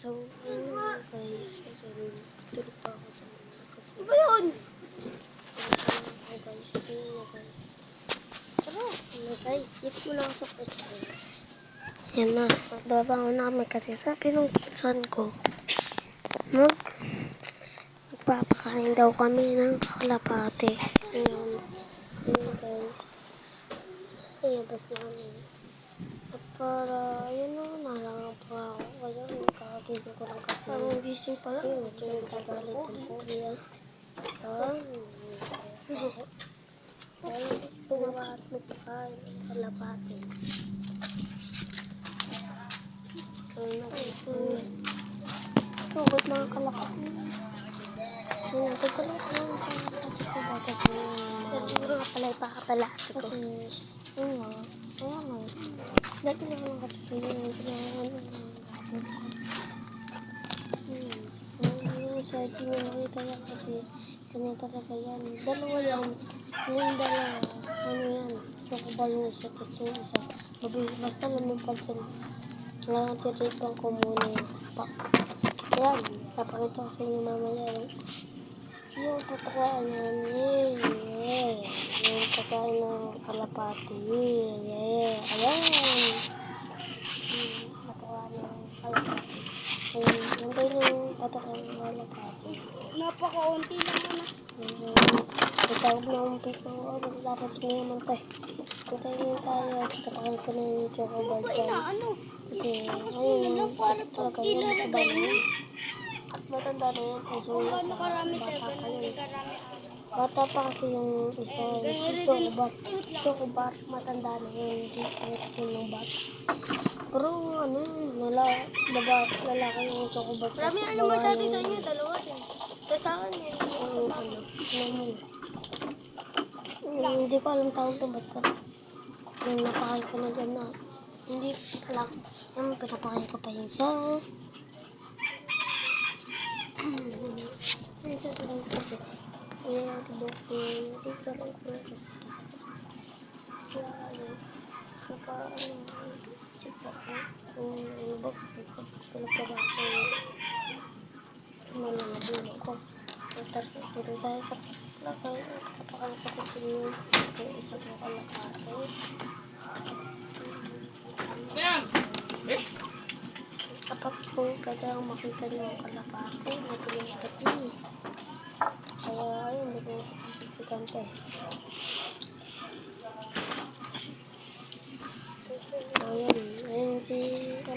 So, yun na nga guys. Ayun, tulog pa ako dyan. Kasi, Ano ba yun? ako guys. Ayun na guys. Tara, ayun na guys. Dito muna ako sa first floor. Yan na. Magbabangon namin kasi sabi nung pinsan ko, magpapakain daw kami ng kalapate. Ayun. Ayun guys. Ayabas namin. At para, ayun na, nalangang pa ako. Ayun, kakagising ko lang kasi. Parang gising pala. Ayun, medyo nagagalit ang kuya. Ayun. Ayun, bumaba at magpakain ng kalapate. Ayun na guys. Sugod mga kalapate. Ayun, nagkakalap ko ng kalapate ko. Basa ko yung Natura ka pala ipakakalate ko. kasi, yun nga, kaya nga. Dati na lang kasi yung kinahan ng yung sa atin yung nakita lang kasi kanya talaga yan. Dalawa yan. Yung dalawa, ano yan, chocobar yung isa, tapos yung isa. Basta lumipad yun. Kailangan tiripan ko muna yung pak. Yan, napakita ko sa inyo mamaya. Yung patakaan namin, yung pagkain ng kalapati, ayan. Patakaan ng kalapati. Ayun, nandun yung patakaan ng kalapati. Napaka-unti lang na. Itawag na akong pito, dapat na naman tayo. Puntayin tayo, patakaan ko na yung chocobar dyan. Kasi, ayun, talaga yun, mataba na yun. Matanda na yan, kasi yung isa, bata pa yun. Bata pa kasi yung isa, yung chocobar, matanda na yan, hindi yun ng bata. Pero ano, lalaki yung chocobar. Marami na naman sa atin sa inyo, dalawa rin. Tapos sa akin yun, isa pa. Hindi ko alam tawag to, basta yung napakain ko na dyan na, hindi alam, yung pinapakain ko pa yung isa. Yung sa tulang kasi, yung tubok ko, hindi ka lang ko kasi. Kaya ano, sipa ko, yung bak ko, pinapaba ko, malalabulo ko. Tapos tuloy tayo sa lakay, napakain ko kasi yung isa ko kalapate. Kapag kung pwede lang makita niyo ang kalapate, matuloy kasi. Kaya ayun, matuloy sa kante. Ayun si, na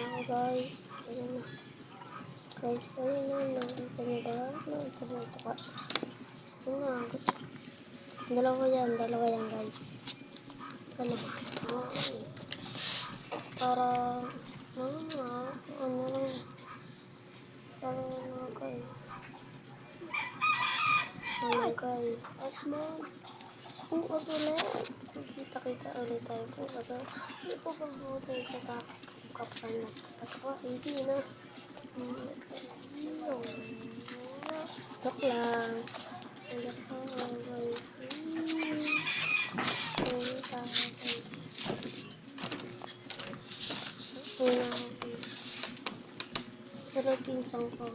ako guys. Ayun na. Guys, ayun na, nakita niyo ba? Nakita niyo ito ka. Ayun na. Dalawa yan guys. Dalawa. Para, ano lang. Para na guys. Guys. At bukas ulit. Kita ulit tayo bukas. Hindi po pag-bukas sa kapal na. At hindi na. Joke lang. Guys. Pero pinsang ko.